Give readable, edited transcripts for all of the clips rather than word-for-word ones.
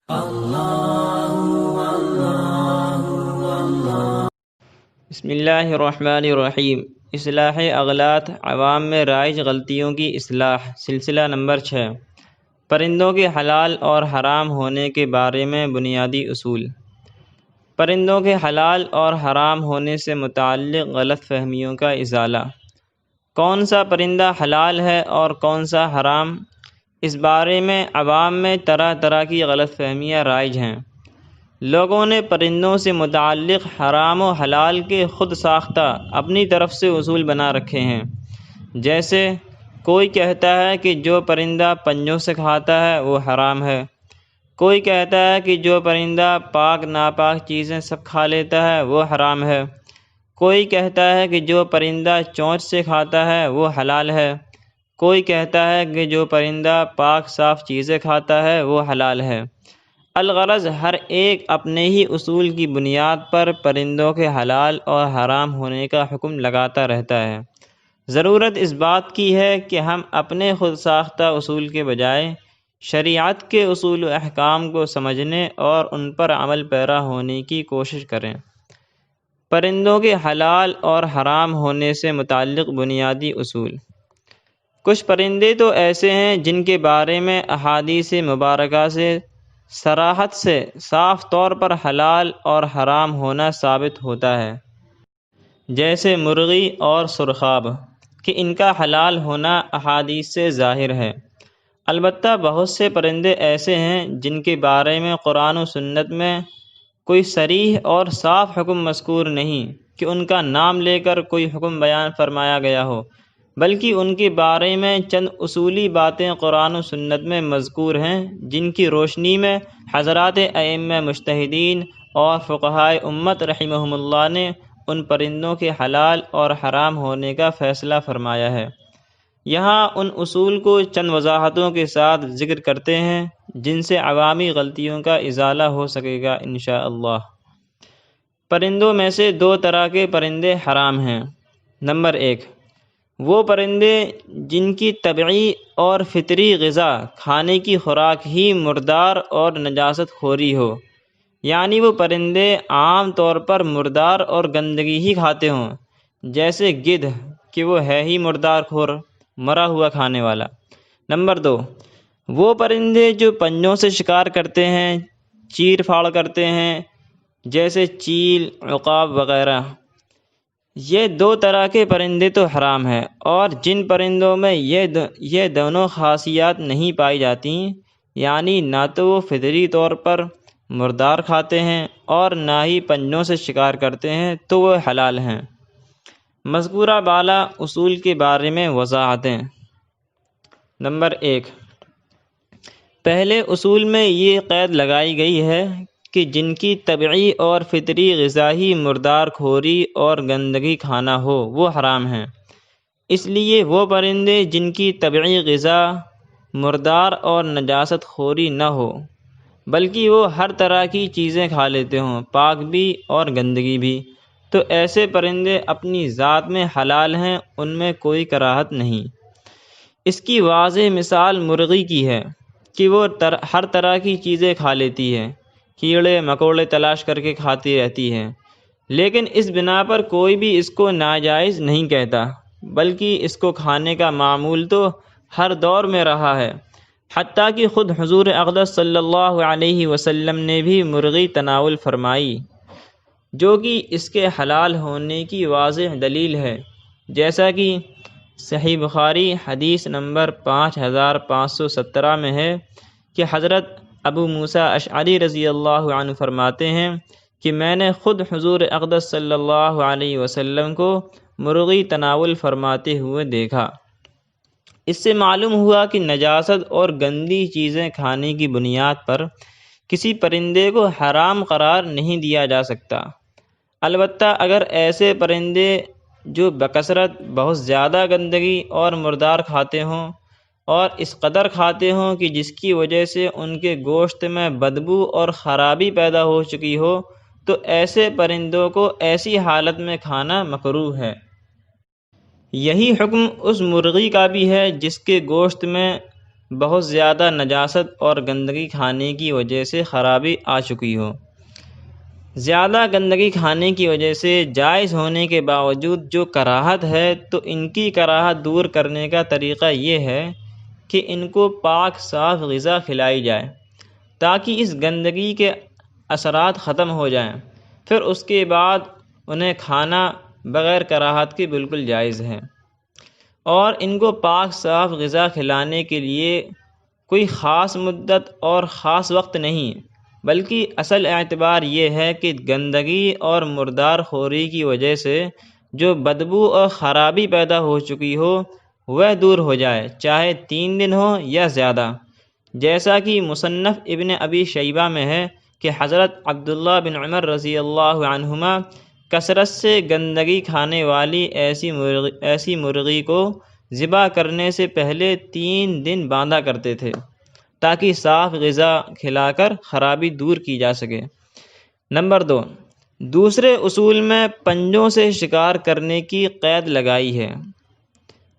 بسم اللہ الرحمن الرحیم۔ اصلاح اغلاط، عوام میں رائج غلطیوں کی اصلاح، سلسلہ نمبر 6۔ پرندوں کے حلال اور حرام ہونے کے بارے میں بنیادی اصول۔ پرندوں کے حلال اور حرام ہونے سے متعلق غلط فہمیوں کا ازالہ۔ کون سا پرندہ حلال ہے اور کون سا حرام، اس بارے میں عوام میں طرح طرح کی غلط فہمیاں رائج ہیں۔ لوگوں نے پرندوں سے متعلق حرام و حلال کے خود ساختہ اپنی طرف سے اصول بنا رکھے ہیں۔ جیسے کوئی کہتا ہے کہ جو پرندہ پنجوں سے کھاتا ہے وہ حرام ہے، کوئی کہتا ہے کہ جو پرندہ پاک ناپاک چیزیں سب کھا لیتا ہے وہ حرام ہے، کوئی کہتا ہے کہ جو پرندہ چونچ سے کھاتا ہے وہ حلال ہے، کوئی کہتا ہے کہ جو پرندہ پاک صاف چیزیں کھاتا ہے وہ حلال ہے۔ الغرض ہر ایک اپنے ہی اصول کی بنیاد پر پرندوں کے حلال اور حرام ہونے کا حکم لگاتا رہتا ہے۔ ضرورت اس بات کی ہے کہ ہم اپنے خود ساختہ اصول کے بجائے شریعت کے اصول و احکام کو سمجھنے اور ان پر عمل پیرا ہونے کی کوشش کریں۔ پرندوں کے حلال اور حرام ہونے سے متعلق بنیادی اصول۔ کچھ پرندے تو ایسے ہیں جن کے بارے میں احادیث مبارکہ سے صراحت سے صاف طور پر حلال اور حرام ہونا ثابت ہوتا ہے، جیسے مرغی اور سرخاب کہ ان کا حلال ہونا احادیث سے ظاہر ہے۔ البتہ بہت سے پرندے ایسے ہیں جن کے بارے میں قرآن و سنت میں کوئی صریح اور صاف حکم مذکور نہیں کہ ان کا نام لے کر کوئی حکم بیان فرمایا گیا ہو، بلکہ ان کے بارے میں چند اصولی باتیں قرآن و سنت میں مذکور ہیں، جن کی روشنی میں حضرات ائمہ مجتہدین اور فقہائے امت رحمہم اللہ نے ان پرندوں کے حلال اور حرام ہونے کا فیصلہ فرمایا ہے۔ یہاں ان اصول کو چند وضاحتوں کے ساتھ ذکر کرتے ہیں جن سے عوامی غلطیوں کا ازالہ ہو سکے گا انشاءاللہ۔ پرندوں میں سے دو طرح کے پرندے حرام ہیں۔ نمبر 1، وہ پرندے جن کی طبعی اور فطری غذا کھانے کی خوراک ہی مردار اور نجاست خوری ہو، یعنی وہ پرندے عام طور پر مردار اور گندگی ہی کھاتے ہوں، جیسے گدھ کہ وہ ہے ہی مردار خور، مرا ہوا کھانے والا۔ نمبر 2، وہ پرندے جو پنجوں سے شکار کرتے ہیں، چیر پھاڑ کرتے ہیں، جیسے چیل، عقاب وغیرہ۔ یہ دو طرح کے پرندے تو حرام ہیں، اور جن پرندوں میں یہ دونوں خاصیات نہیں پائی جاتی، یعنی نہ تو وہ فطری طور پر مردار کھاتے ہیں اور نہ ہی پنجوں سے شکار کرتے ہیں، تو وہ حلال ہیں۔ مذکورہ بالا اصول کے بارے میں وضاحتیں۔ نمبر 1، پہلے اصول میں یہ قید لگائی گئی ہے کہ جن کی طبعی اور فطری غذا ہی مردار خوری اور گندگی کھانا ہو وہ حرام ہیں۔ اس لیے وہ پرندے جن کی طبعی غذا مردار اور نجاست خوری نہ ہو، بلکہ وہ ہر طرح کی چیزیں کھا لیتے ہوں، پاک بھی اور گندگی بھی، تو ایسے پرندے اپنی ذات میں حلال ہیں، ان میں کوئی کراہت نہیں۔ اس کی واضح مثال مرغی کی ہے کہ وہ ہر طرح کی چیزیں کھا لیتی ہے، کیڑے مکوڑے تلاش کر کے کھاتی رہتی ہے، لیکن اس بنا پر کوئی بھی اس کو ناجائز نہیں کہتا، بلکہ اس کو کھانے کا معمول تو ہر دور میں رہا ہے، حتیٰ کہ خود حضور اقدس صلی اللہ علیہ وسلم نے بھی مرغی تناول فرمائی، جو کہ اس کے حلال ہونے کی واضح دلیل ہے، جیسا کہ صحیح بخاری حدیث نمبر 5517 میں ہے کہ حضرت ابو موسیٰ اشعری رضی اللہ عنہ فرماتے ہیں کہ میں نے خود حضور اقدس صلی اللہ علیہ وسلم کو مرغی تناول فرماتے ہوئے دیکھا۔ اس سے معلوم ہوا کہ نجاست اور گندی چیزیں کھانے کی بنیاد پر کسی پرندے کو حرام قرار نہیں دیا جا سکتا۔ البتہ اگر ایسے پرندے جو بکثرت بہت زیادہ گندگی اور مردار کھاتے ہوں اور اس قدر کھاتے ہوں کہ جس کی وجہ سے ان کے گوشت میں بدبو اور خرابی پیدا ہو چکی ہو، تو ایسے پرندوں کو ایسی حالت میں کھانا مکروہ ہے۔ یہی حکم اس مرغی کا بھی ہے جس کے گوشت میں بہت زیادہ نجاست اور گندگی کھانے کی وجہ سے خرابی آ چکی ہو۔ زیادہ گندگی کھانے کی وجہ سے جائز ہونے کے باوجود جو کراہت ہے، تو ان کی کراہت دور کرنے کا طریقہ یہ ہے کہ ان کو پاک صاف غذا کھلائی جائے تاکہ اس گندگی کے اثرات ختم ہو جائیں۔ پھر اس کے بعد انہیں کھانا بغیر کراہت کے بالکل جائز ہے۔ اور ان کو پاک صاف غذا کھلانے کے لیے کوئی خاص مدت اور خاص وقت نہیں، بلکہ اصل اعتبار یہ ہے کہ گندگی اور مردار خوری کی وجہ سے جو بدبو اور خرابی پیدا ہو چکی ہو وہ دور ہو جائے، چاہے 3 دن ہو یا زیادہ۔ جیسا کہ مصنف ابن ابی شیبہ میں ہے کہ حضرت عبداللہ بن عمر رضی اللہ عنہما کثرت سے گندگی کھانے والی ایسی مرغی کو ذبح کرنے سے پہلے 3 دن باندھا کرتے تھے تاکہ صاف غذا کھلا کر خرابی دور کی جا سکے۔ نمبر 2، دوسرے اصول میں پنجوں سے شکار کرنے کی قید لگائی ہے۔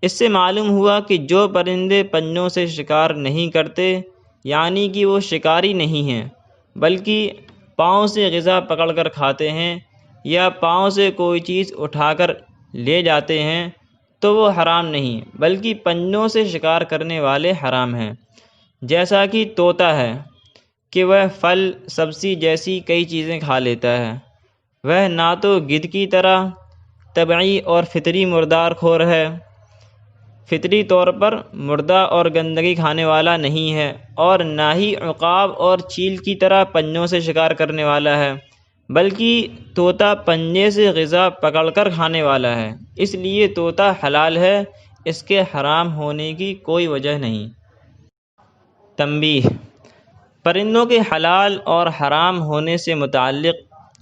اس سے معلوم ہوا کہ جو پرندے پنجوں سے شکار نہیں کرتے، یعنی کہ وہ شکاری نہیں ہیں بلکہ پاؤں سے غذا پکڑ کر کھاتے ہیں یا پاؤں سے کوئی چیز اٹھا کر لے جاتے ہیں، تو وہ حرام نہیں بلکہ پنجوں سے شکار کرنے والے حرام ہیں۔ جیسا کہ طوطا ہے کہ وہ پھل سبزی جیسی کئی چیزیں کھا لیتا ہے، وہ نہ تو گدھ کی طرح طبعی اور فطری مردار خور ہے، فطری طور پر مردہ اور گندگی کھانے والا نہیں ہے، اور نہ ہی عقاب اور چیل کی طرح پنجوں سے شکار کرنے والا ہے، بلکہ طوطا پنجے سے غذا پکڑ کر کھانے والا ہے، اس لیے طوطا حلال ہے، اس کے حرام ہونے کی کوئی وجہ نہیں۔ تنبیہ: پرندوں کے حلال اور حرام ہونے سے متعلق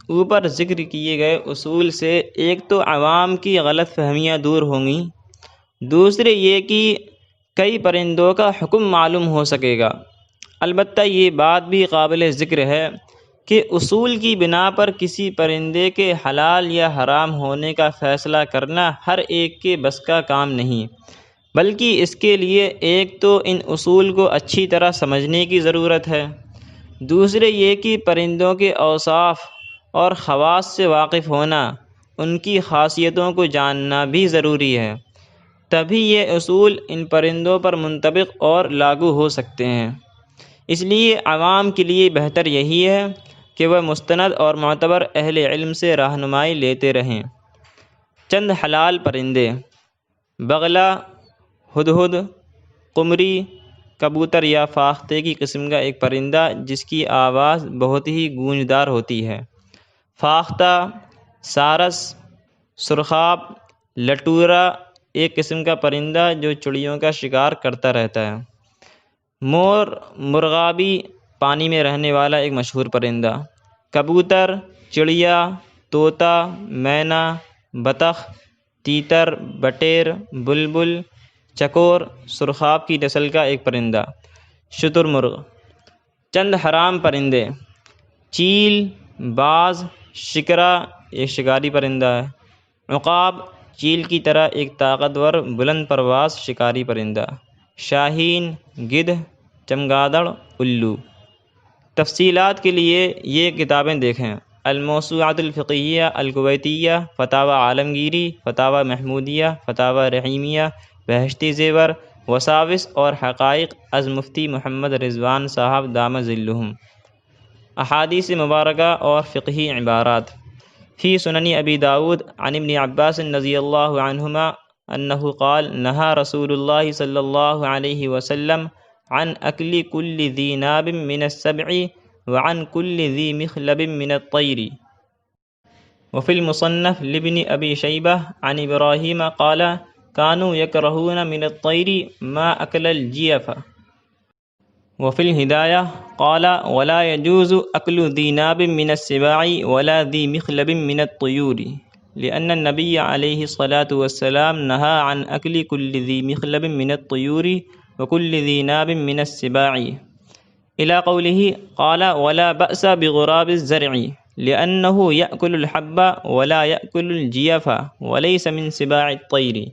اوپر ذکر کیے گئے اصول سے ایک تو عوام کی غلط فہمیاں دور ہوں گی، دوسرے یہ کہ کئی پرندوں کا حکم معلوم ہو سکے گا۔ البتہ یہ بات بھی قابل ذکر ہے کہ اصول کی بنا پر کسی پرندے کے حلال یا حرام ہونے کا فیصلہ کرنا ہر ایک کے بس کا کام نہیں، بلکہ اس کے لیے ایک تو ان اصول کو اچھی طرح سمجھنے کی ضرورت ہے، دوسرے یہ کہ پرندوں کے اوصاف اور خواص سے واقف ہونا، ان کی خاصیتوں کو جاننا بھی ضروری ہے، تبھی یہ اصول ان پرندوں پر منطبق اور لاگو ہو سکتے ہیں۔ اس لیے عوام کے لیے بہتر یہی ہے کہ وہ مستند اور معتبر اہل علم سے رہنمائی لیتے رہیں۔ چند حلال پرندے: بغلہ، ہدہد، قمری، کبوتر یا فاختے کی قسم کا ایک پرندہ جس کی آواز بہت ہی گونجدار ہوتی ہے۔ فاختہ، سارس، سرخاب، لٹورا ایک قسم کا پرندہ جو چڑیوں کا شکار کرتا رہتا ہے۔ مور مرغابی پانی میں رہنے والا ایک مشہور پرندہ۔ کبوتر، چڑیا، طوطا، مینا، بطخ، تیتر، بٹیر، بلبل، چکور سرخاب کی نسل کا ایک پرندہ۔ شتر مرغ۔ چند حرام پرندے: چیل، باز، شکرا ایک شکاری پرندہ ہے۔ عقاب چیل کی طرح ایک طاقتور بلند پرواز شکاری پرندہ۔ شاہین، گدھ، چمگادڑ، الو۔ تفصیلات کے لیے یہ کتابیں دیکھیں: الموسوعۃ الفقہیہ الکویتیہ، فتاوی عالمگیری، فتاوی محمودیہ، فتاوی رحیمیہ، بہشتی زیور، وساوس اور حقائق از مفتی محمد رضوان صاحب دامت ظلہم۔ احادیث مبارکہ اور فقہی عبارات: فی سنن ابی داود عن ابن عباس رضی اللہ عنہما انہ قال نہى رسول اللہ صلی اللہ علیہ وسلم عن اکل کل ذی ناب من السبع وعن کل ذی مخلب من الطیر۔ وفی المصنف لابن ابی شیبہ عن ابراہیم قال كانوا يكرهون من الطير ما أكل الجيف۔ وفي الهداية قال ولا يجوز أكل ذي ناب من السباع ولا ذي مخلب من الطيور لأن النبي عليه الصلاة والسلام نهى عن أكل كل ذي مخلب من الطيور وكل ذي ناب من السباع إلى قوله قال ولا بأس بغراب الزرع لأنه يأكل الحب ولا يأكل الجيف وليس من سباع الطير۔